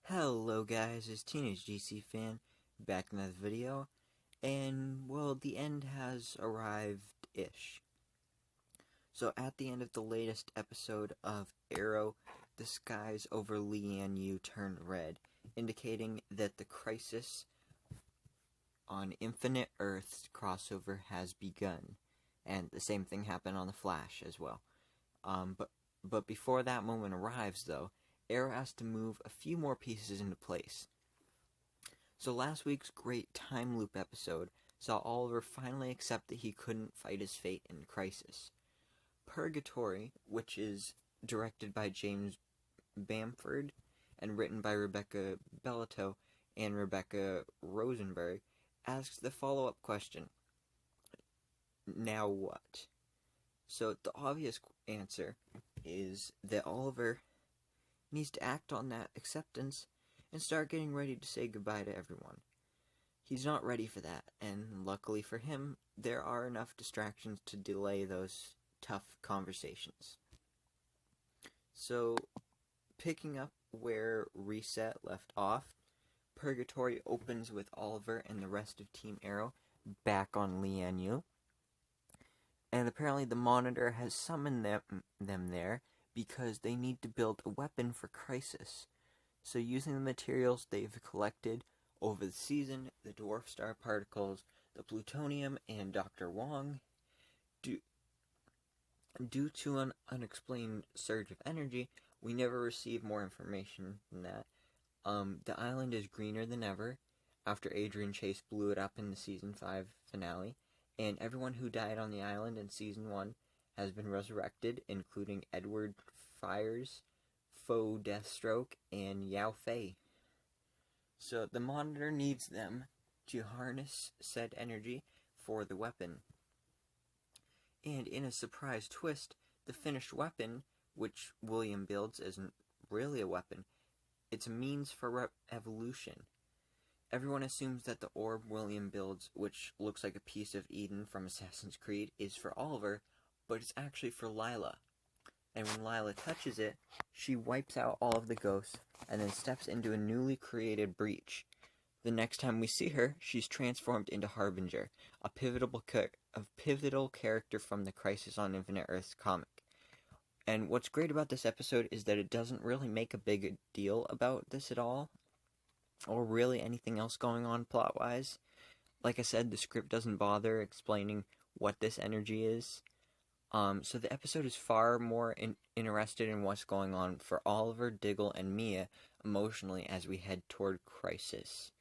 Hello guys, it's Teenage GC Fan back in another video, and well, the end has arrived-ish. So at the end of the latest episode of Arrow, the skies over Lian turned red, indicating that the crisis on Infinite Earth's crossover has begun, and the same thing happened on the Flash as well. But before that moment arrives, though, Arrow has to move a few more pieces into place. So last week's great time loop episode saw Oliver finally accept that he couldn't fight his fate in Crisis. Purgatory, which is directed by James Bamford and written by Rebecca Bellato and Rebecca Rosenberg, asks the follow-up question, now what? So the obvious answer is that Oliver needs to act on that acceptance and start getting ready to say goodbye to everyone. He's not ready for that, and luckily for him, there are enough distractions to delay those tough conversations. So, picking up where Reset left off, Purgatory opens with Oliver and the rest of Team Arrow back on Lian, and apparently the Monitor has summoned them there because they need to build a weapon for Crisis. So using the materials they've collected over the season, the dwarf star particles, the plutonium, and Dr. Wong, due to an unexplained surge of energy, we never received more information than that. The island is greener than ever after Adrian Chase blew it up in the Season 5 finale, and everyone who died on the island in Season 1 has been resurrected, including Edward Fires, Foe Deathstroke, and Yao Fei. So the Monitor needs them to harness said energy for the weapon. And in a surprise twist, the finished weapon, which William builds, isn't really a weapon. It's a means for evolution. Everyone assumes that the orb William builds, which looks like a piece of Eden from Assassin's Creed, is for Oliver, but it's actually for Lila. And when Lila touches it, she wipes out all of the ghosts and then steps into a newly created breach. The next time we see her, she's transformed into Harbinger, a pivotal character from the Crisis on Infinite Earths comic. And what's great about this episode is that it doesn't really make a big deal about this at all, or really anything else going on plot-wise. Like I said, the script doesn't bother explaining what this energy is. So the episode is far more interested in what's going on for Oliver, Diggle, and Mia emotionally as we head toward Crisis.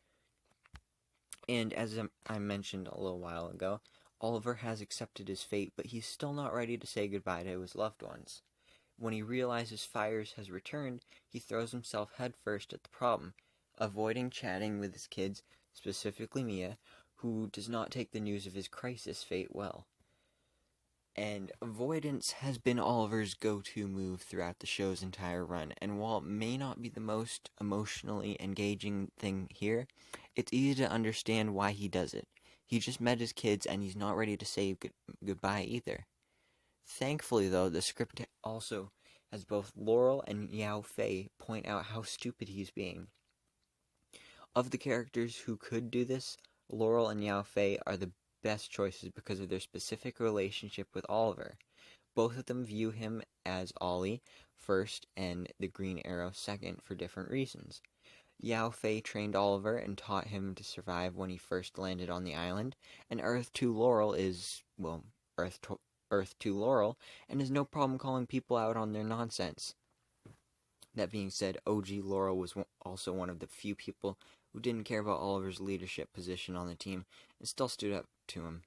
And as I mentioned a little while ago, Oliver has accepted his fate, but he's still not ready to say goodbye to his loved ones. When he realizes Fires has returned, he throws himself headfirst at the problem, avoiding chatting with his kids, specifically Mia, who does not take the news of his Crisis fate well. And avoidance has been Oliver's go-to move throughout the show's entire run, and while it may not be the most emotionally engaging thing here, it's easy to understand why he does it. He just met his kids, and he's not ready to say goodbye either. Thankfully, though, the script also has both Laurel and Yao Fei point out how stupid he's being. Of the characters who could do this, Laurel and Yao Fei are the best choices because of their specific relationship with Oliver. Both of them view him as Ollie first and the Green Arrow second for different reasons. Yao Fei trained Oliver and taught him to survive when he first landed on the island, and Earth 2 Laurel is, well, Earth 2 Laurel, and has no problem calling people out on their nonsense. That being said, OG Laurel was also one of the few people who didn't care about Oliver's leadership position on the team and still stood up to him.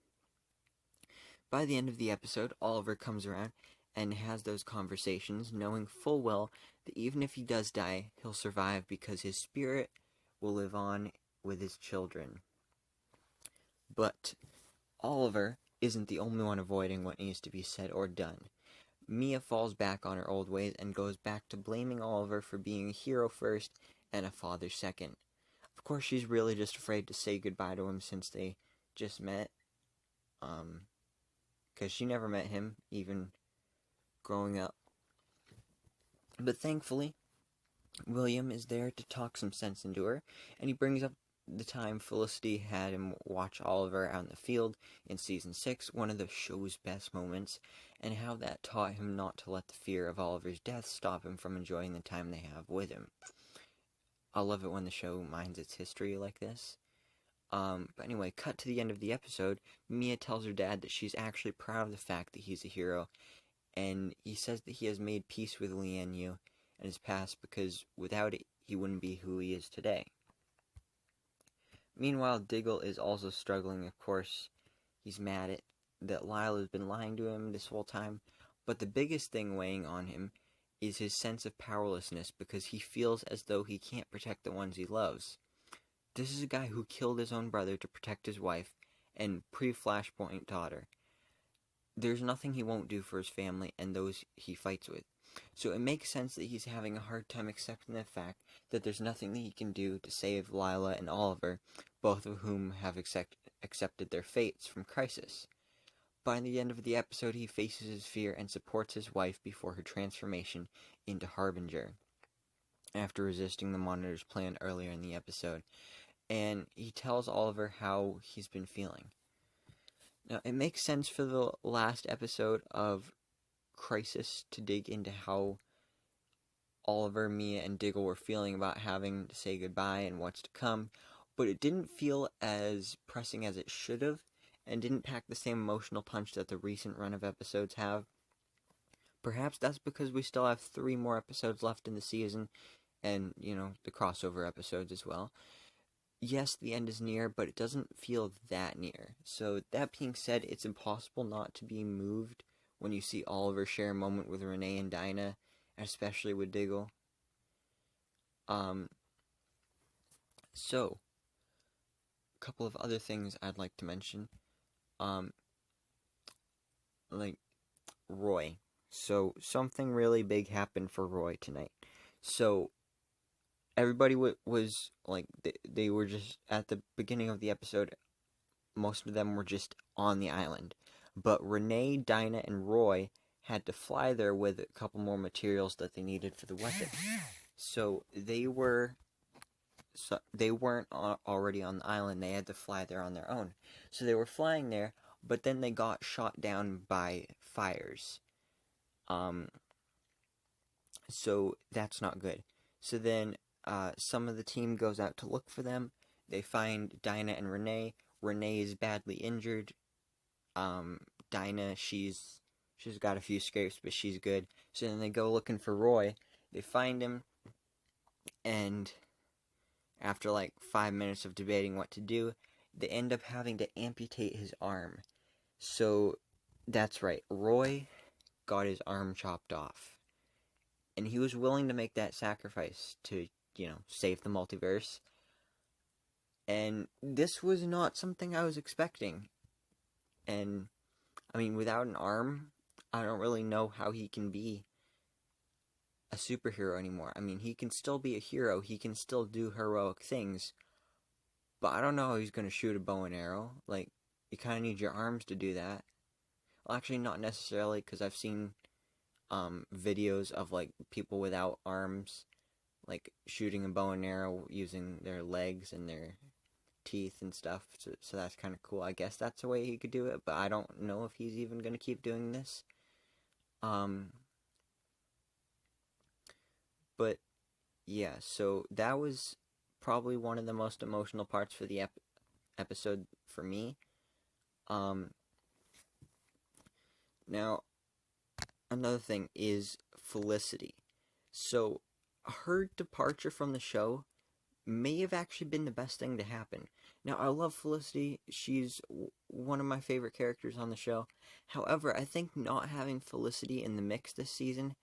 By the end of the episode, Oliver comes around and has those conversations, knowing full well that even if he does die, he'll survive because his spirit will live on with his children. But Oliver isn't the only one avoiding what needs to be said or done. Mia falls back on her old ways and goes back to blaming Oliver for being a hero first and a father second. Of course, she's really just afraid to say goodbye to him since they just met. Because she never met him, even growing up. But thankfully, William is there to talk some sense into her, and he brings up the time Felicity had him watch Oliver out in the field in season 6, one of the show's best moments, and how that taught him not to let the fear of Oliver's death stop him from enjoying the time they have with him. I love it when the show minds its history like this. But anyway, cut to the end of the episode, Mia tells her dad that she's actually proud of the fact that he's a hero, and he says that he has made peace with Lian Yu and his past because without it, he wouldn't be who he is today. Meanwhile, Diggle is also struggling, of course. He's mad at that Lila has been lying to him this whole time, but the biggest thing weighing on him is his sense of powerlessness because he feels as though he can't protect the ones he loves. This is a guy who killed his own brother to protect his wife and pre-Flashpoint daughter. There's nothing he won't do for his family and those he fights with. So it makes sense that he's having a hard time accepting the fact that there's nothing that he can do to save Lila and Oliver, both of whom have accepted their fates from Crisis. By the end of the episode, he faces his fear and supports his wife before her transformation into Harbinger, after resisting the Monitor's plan earlier in the episode, and he tells Oliver how he's been feeling. Now, it makes sense for the last episode of Crisis to dig into how Oliver, Mia, and Diggle were feeling about having to say goodbye and what's to come, but it didn't feel as pressing as it should have, and didn't pack the same emotional punch that the recent run of episodes have. Perhaps that's because we still have 3 more episodes left in the season, and, the crossover episodes as well. Yes, the end is near, but it doesn't feel that near. So, that being said, it's impossible not to be moved when you see Oliver share a moment with Renee and Dinah, especially with Diggle. So, a couple of other things I'd like to mention. Like Roy. So, something really big happened for Roy tonight. So, everybody was, like, they were just, at the beginning of the episode, most of them were just on the island. But Renee, Dinah, and Roy had to fly there with a couple more materials that they needed for the weapon. So they weren't already on the island. They had to fly there on their own. So they were flying there, but then they got shot down by fires. So that's not good. So then some of the team goes out to look for them. They find Dinah and Renee. Renee is badly injured. Dinah, she's got a few scrapes, but she's good. So then they go looking for Roy. They find him, and after like 5 minutes of debating what to do, they end up having to amputate his arm. So that's right, Roy got his arm chopped off. And he was willing to make that sacrifice to, save the multiverse. And this was not something I was expecting. And, I mean, without an arm, I don't really know how he can be a superhero anymore. I mean, he can still be a hero. He can still do heroic things. But I don't know how he's going to shoot a bow and arrow. Like, you kind of need your arms to do that. Well, actually, not necessarily, because I've seen videos of, like, people without arms, like, shooting a bow and arrow using their legs and their teeth and stuff, so that's kind of cool. I guess that's the way he could do it, but I don't know if he's even going to keep doing this. But, yeah, so that was probably one of the most emotional parts for the episode for me. Now, another thing is Felicity. So, her departure from the show may have actually been the best thing to happen. Now, I love Felicity. She's one of my favorite characters on the show. However, I think not having Felicity in the mix this season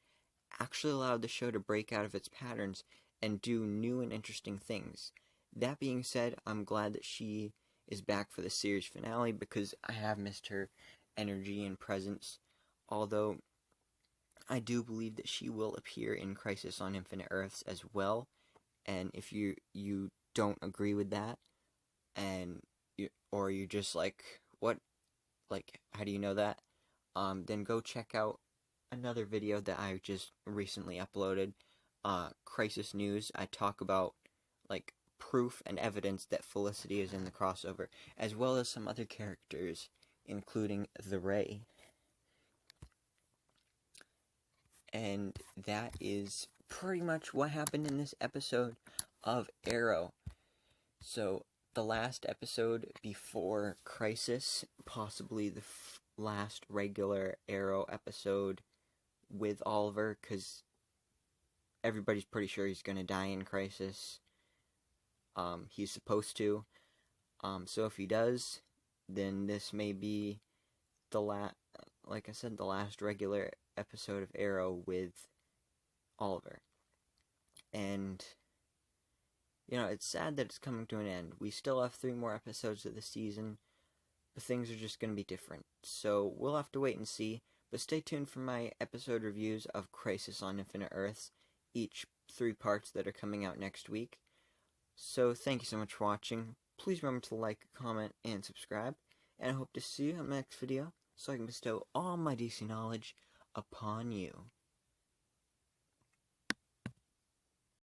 actually allowed the show to break out of its patterns and do new and interesting things. That being said, I'm glad that she is back for the series finale because I have missed her energy and presence. Although, I do believe that she will appear in Crisis on Infinite Earths as well. And if you don't agree with that, and or you're just like, what? Like, how do you know that? Then go check out another video that I just recently uploaded. Crisis News, I talk about, like, proof and evidence that Felicity is in the crossover, as well as some other characters, including the Ray. And that is pretty much what happened in this episode of Arrow. So, the last episode before Crisis, possibly the last regular Arrow episode with Oliver, because everybody's pretty sure he's going to die in Crisis. He's supposed to. So if he does, then this may be the like I said, the last regular episode of Arrow with Oliver. And, you know, it's sad that it's coming to an end. We still have 3 more episodes of the season, but things are just going to be different. So we'll have to wait and see. But stay tuned for my episode reviews of Crisis on Infinite Earths, each 3 parts that are coming out next week. So thank you so much for watching. Please remember to like, comment, and subscribe. And I hope to see you in the next video, so I can bestow all my DC knowledge upon you.